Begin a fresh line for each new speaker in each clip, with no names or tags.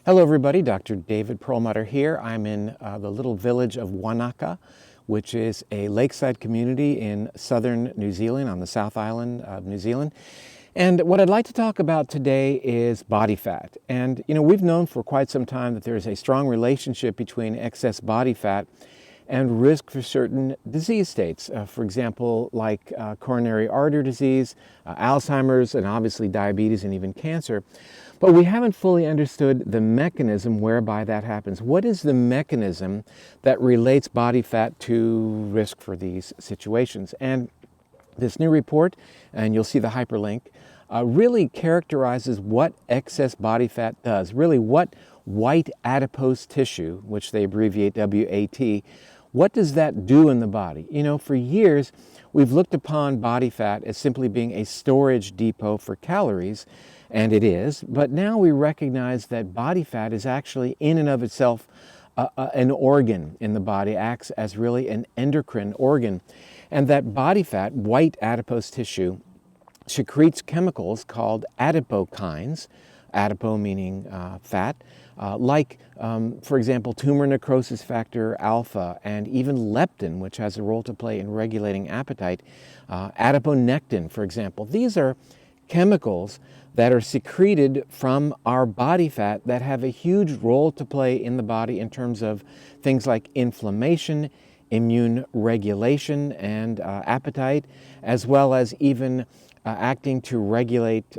Hello everybody, Dr. David Perlmutter here. I'm in the little village of Wanaka, which is a lakeside community in southern New Zealand, on the South Island of New Zealand. And what I'd like to talk about today is body fat. And we've known for quite some time that there's a strong relationship between excess body fat and risk for certain disease states. For example, like coronary artery disease, Alzheimer's, and obviously diabetes and even cancer. But we haven't fully understood the mechanism whereby that happens. What is the mechanism that relates body fat to risk for these situations? And this new report, and you'll see the hyperlink, really characterizes what excess body fat does, really what white adipose tissue, which they abbreviate WAT, what does that do in the body? For years, we've looked upon body fat as simply being a storage depot for calories, and it is, but now we recognize that body fat is actually in and of itself an organ in the body, acts as really an endocrine organ, and that body fat, white adipose tissue, secretes chemicals called adipokines, adipo meaning fat, like, for example, tumor necrosis factor alpha and even leptin, which has a role to play in regulating appetite, adiponectin, for example. These are chemicals that are secreted from our body fat that have a huge role to play in the body in terms of things like inflammation, immune regulation, and appetite, as well as even acting to regulate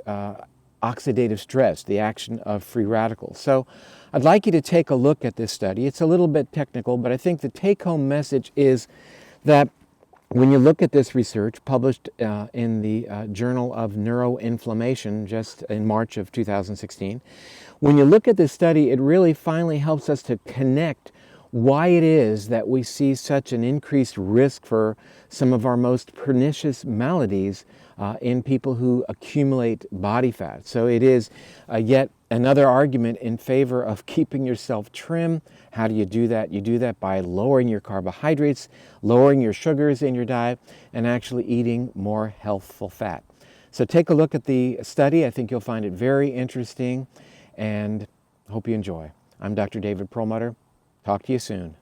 oxidative stress, the action of free radicals. So I'd like you to take a look at this study. It's a little bit technical, but I think the take-home message is that when you look at this research published in the Journal of Neuroinflammation just in March of 2016, when you look at this study, it really finally helps us to connect why it is that we see such an increased risk for some of our most pernicious maladies in people who accumulate body fat. So it is yet another argument in favor of keeping yourself trim. How do you do that? You do that by lowering your carbohydrates, lowering your sugars in your diet, and actually eating more healthful fat. So take a look at the study. I think you'll find it very interesting, and hope you enjoy. I'm Dr. David Perlmutter. Talk to you soon.